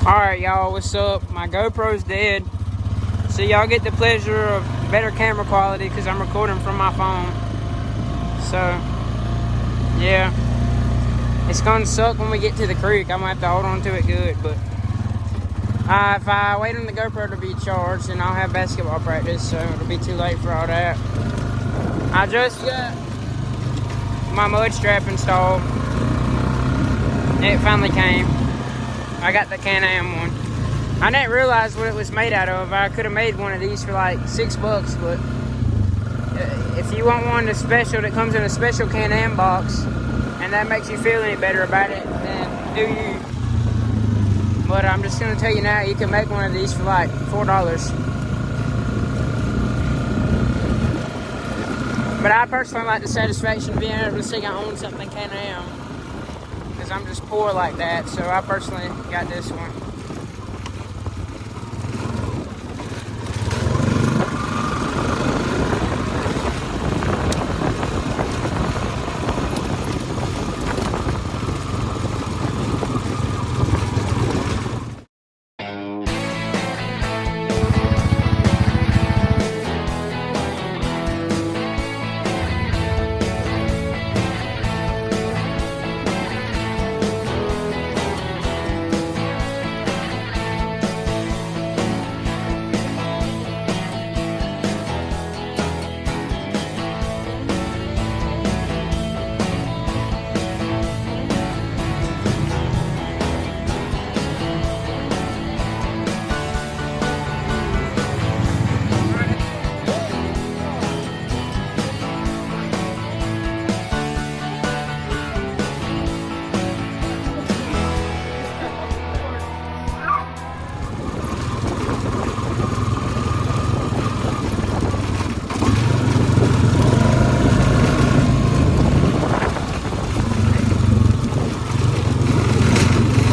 Alright y'all, what's up? My GoPro's dead, so y'all get the pleasure of better camera quality because I'm recording from my phone. So yeah, it's gonna suck when we get to the creek. I'm gonna have to hold on to it good, but if I wait on the GoPro to be charged, then I'll have basketball practice, so it'll be too late for all that. I just got my mud strap installed. It finally came. I got the Can-Am one. I didn't realize what it was made out of. I could have made one of these for like $6, but if you want one that's special, that comes in a special Can-Am box, and that makes you feel any better about it, then do you. But I'm just gonna tell you now, you can make one of these for like $4. But I personally like the satisfaction of being able to say I own something Can-Am, because I'm just poor like that, so I personally got this one.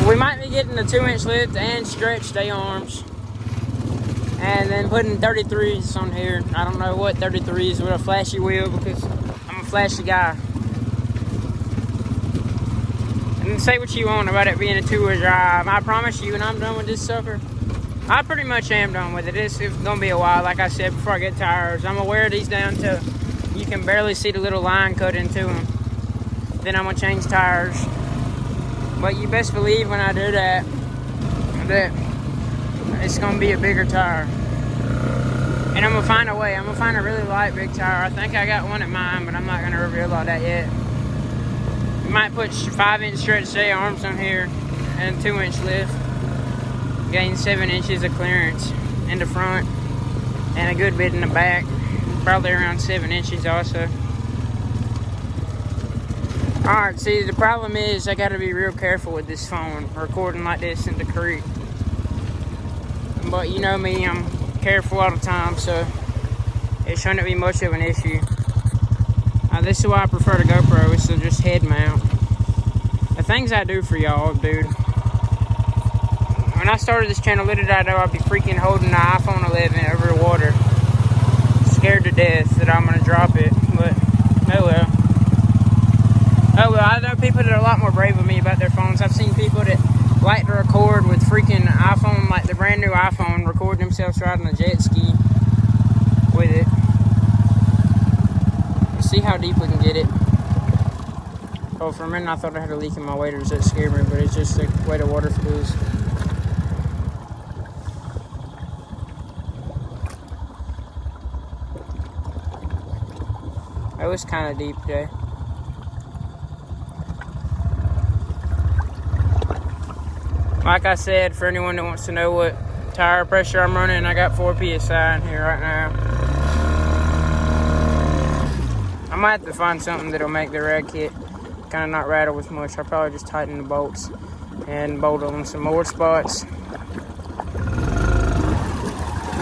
We might be getting a 2-inch lift and stretch day arms, and then putting 33s on here. I don't know what 33s with a flashy wheel, because I'm a flashy guy. And say what you want about it being a 2-wheel drive. I promise you, when I'm done with this sucker, I pretty much am done with it. It's gonna be a while, like I said, before I get tires. I'm gonna wear these down till you can barely see the little line cut into them. Then I'm gonna change tires. But you best believe when I do that, it's gonna be a bigger tire. And I'm gonna find a way. I'm gonna find a really light big tire. I think I got one at mine, but I'm not gonna reveal all that yet. You might put 5-inch stretch day arms on here and 2-inch lift. Gain 7 inches of clearance in the front and a good bit in the back. Probably around 7 inches also. Alright, see, the problem is I gotta be real careful with this phone, recording like this in the creek. But you know me, I'm careful all the time, so it shouldn't be much of an issue. This is why I prefer the GoPro, is to just head mount. The things I do for y'all, dude. When I started this channel, little did I know I'd be freaking holding the iPhone 11 over water. Scared to death that I'm gonna drop it, but oh well. Oh well, I know people that are a lot more brave than me about their phones. I've seen people that like to record with freaking iPhone, like the brand new iPhone, record themselves riding a jet ski with it. Let's see how deep we can get it. Oh, for a minute I thought I had a leak in my waders. That scared me, but it's just the way the water flows. It was kind of deep today. Like I said, for anyone that wants to know what tire pressure I'm running, I got 4 PSI in here right now. I might have to find something that'll make the rad kit kind of not rattle as much. I'll probably just tighten the bolts and bolt on some more spots. And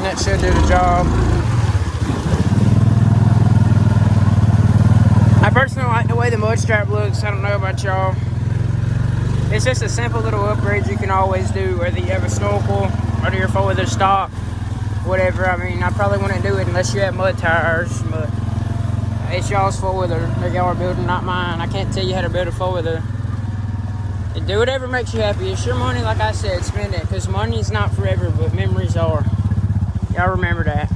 that should do the job. I personally like the way the mud strap looks. I don't know about y'all. It's just a simple little upgrade you can always do, whether you have a snorkel, whether you're 4-wheeler stock, whatever. I mean, I probably wouldn't do it unless you have mud tires, but it's y'all's 4-wheeler that y'all are building, not mine. I can't tell you how to build a 4-wheeler. Do whatever makes you happy. It's your money, like I said, spend it. Because money's not forever, but memories are. Y'all remember that.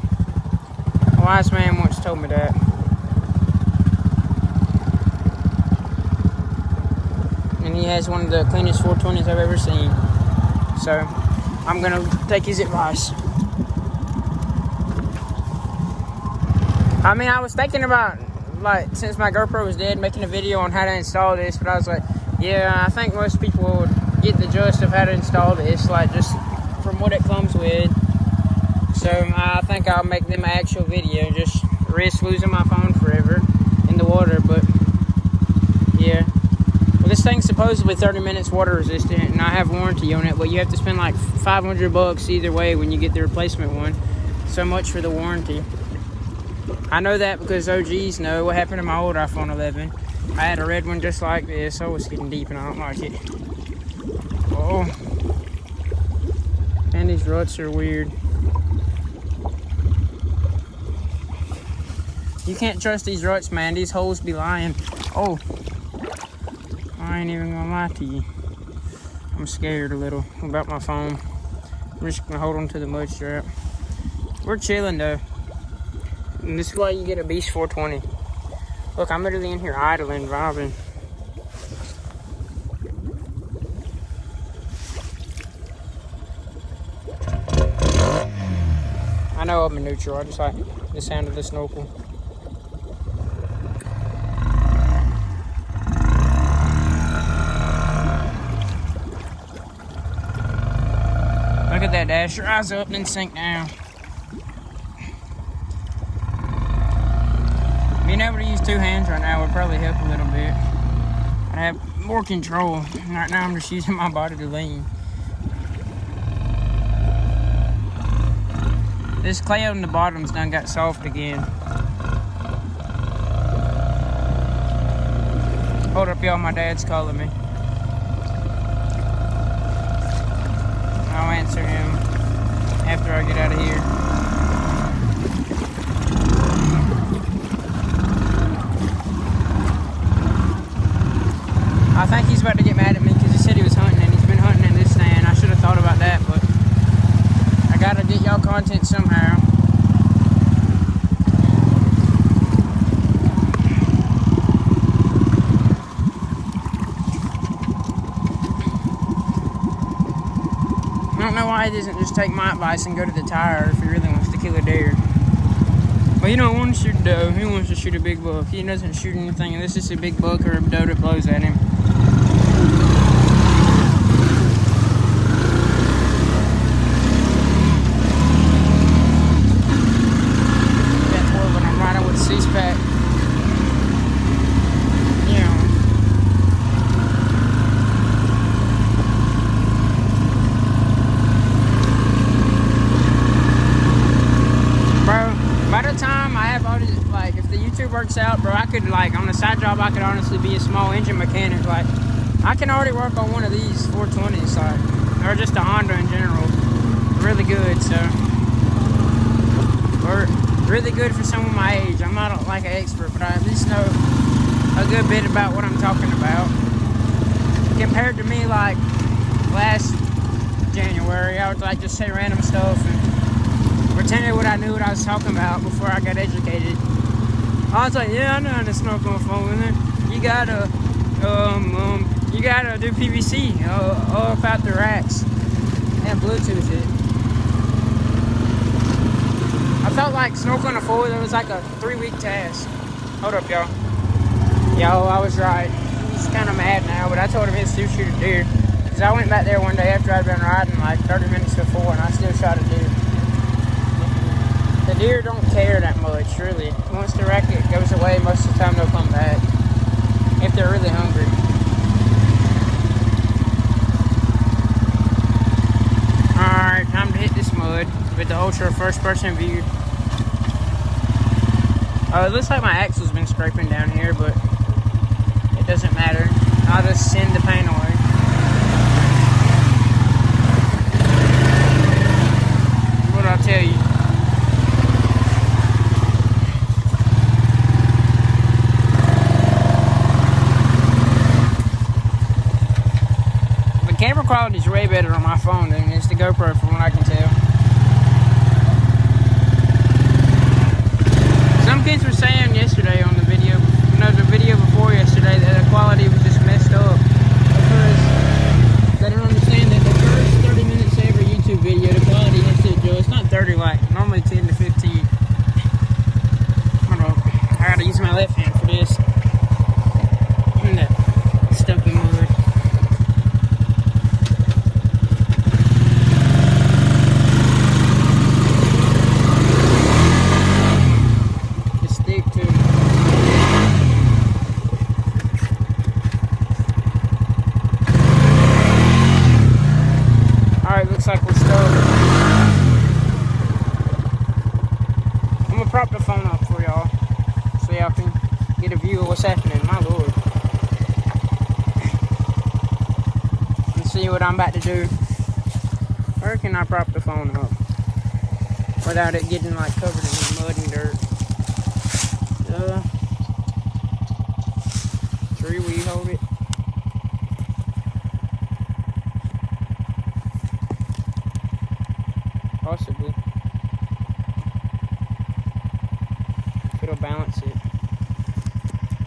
A wise man once told me that. And he has one of the cleanest 420s I've ever seen. So, I'm going to take his advice. I mean, I was thinking about, like, since my GoPro was dead, making a video on how to install this. But I was like, yeah, I think most people would get the gist of how to install this, like, just from what it comes with. So, I think I'll make them an actual video. Just risk losing my phone forever in the water, but, yeah. Well, this thing's supposedly 30 minutes water resistant, and I have warranty on it, but you have to spend like $500 either way when you get the replacement one. So much for the warranty. I know that because OGs know what happened to my old iPhone 11. I had a red one just like this. Oh, it's getting deep and I don't like it. Oh. And these ruts are weird. You can't trust these ruts, man. These holes be lying. Oh. I ain't even gonna lie to you. I'm scared a little about my phone. I'm just gonna hold on to the mud strap. We're chilling though. And this is why you get a Beast 420. Look, I'm literally in here idling, vibing. I know I'm in neutral. I just like the sound of the snorkel. Look at that dash. Rise up and then sink down. Being able to use two hands right now would probably help a little bit. I'd have more control. Right now I'm just using my body to lean. This clay on the bottom's done got soft again. Hold up, y'all. My dad's calling me. I'll answer him after I get out of here. I think he's about to get mad at me because he said he was hunting and he's been hunting in this stand. I should have thought about that, but I gotta get y'all content somehow. I don't know why he doesn't just take my advice and go to the tire if he really wants to kill a deer. But he don't want to shoot a doe. He wants to shoot a big buck. He doesn't shoot anything unless it's a big buck or a doe that blows at him. C-Pack. Yeah. Bro, by the time I have all these, like, if the YouTube works out, bro, I could, like, on the side job, I could honestly be a small engine mechanic. Like, I can already work on one of these 420s, like, or just a Honda in general. Really good, so. Or really good for someone my age. I'm not like an expert, but I at least know a good bit about what I'm talking about. Compared to me, like last January, I would like just say random stuff and pretend what I knew what I was talking about before I got educated. I was like, yeah, I know how to snorkel on phone with it. You gotta do PVC up out the racks and Bluetooth it. I felt like snorkeling a four-wheeler was like a 3-week task. Hold up, y'all. Yo, I was right. He's kind of mad now, but I told him he'd still shoot a deer. Because I went back there one day after I'd been riding like 30 minutes before, and I still shot a deer. The deer don't care that much, really. Once the racket goes away, most of the time they'll come back. If they're really hungry. Alright, time to hit this mud with the ultra first person view. It looks like my axle's been scraping down here, but it doesn't matter. I'll just send the paint away. What'd I tell you? better on my phone than it is the GoPro from what I can tell. Some kids were saying yesterday on the video, the video before yesterday, that the quality was just messed up because they don't understand that the first 30 minutes of every YouTube video, the quality has to adjust. It's not 30, like normally 10 to 15. Hold on, I gotta use my left hand for this. I'm that stuck in mud. Just stick to it. Alright, looks like we're stuck. I'm gonna prop the phone up for y'all so y'all can get a view of what's happening. My lord. And see what I'm about to do. Where can I prop the phone up without it getting like covered in mud and dirt? Tree, will you hold it? Possibly. If it'll balance it.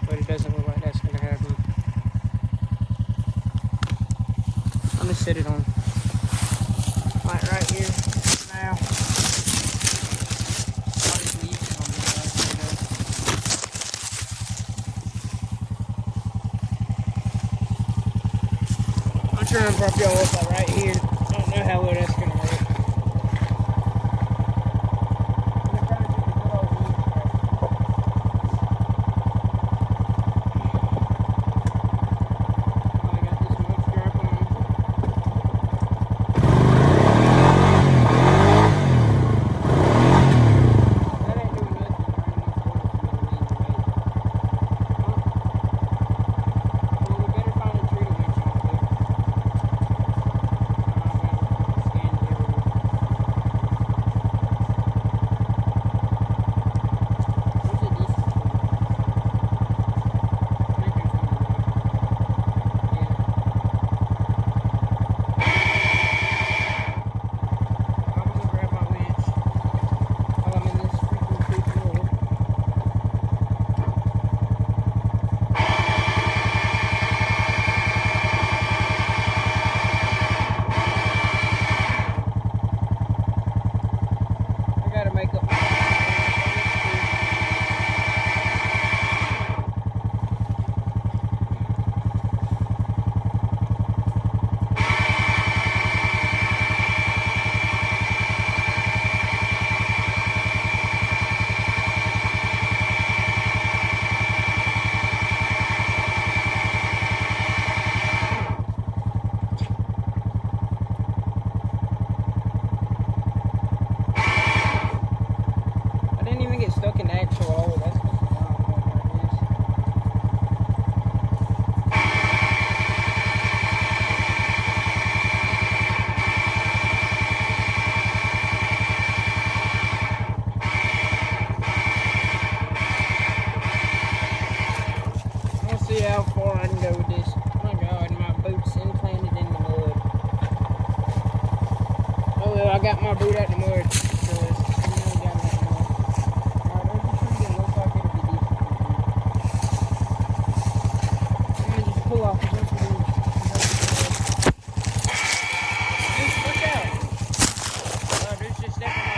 But it doesn't look like that's gonna happen. I'm gonna set it on like right here now. I'll just leave it on the I'm trying to prop y'all up like right here. I don't know how well that's gonna work. Stuck in the actual hole. That's just We'll see how far I can go with this. Oh my god, my boot's implanted in the mud. Oh well, I got my boot out the mud. Pull off. Look out. There's just stepping my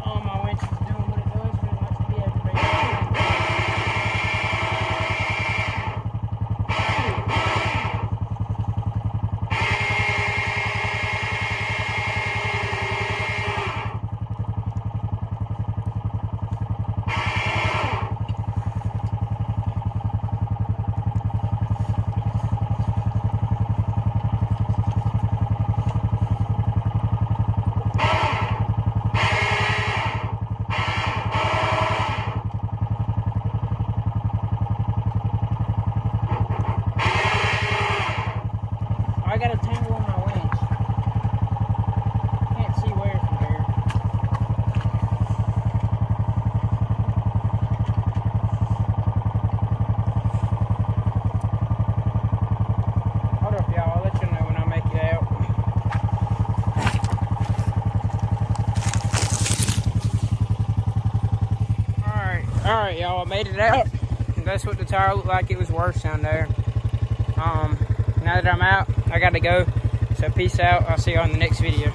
Oh, my winch is doing what it does when it likes to be aggravated. Alright, y'all, I made it out. That's what the tire looked like. It was worse down there. Now that I'm out, I gotta go. So peace out. I'll see you on the next video.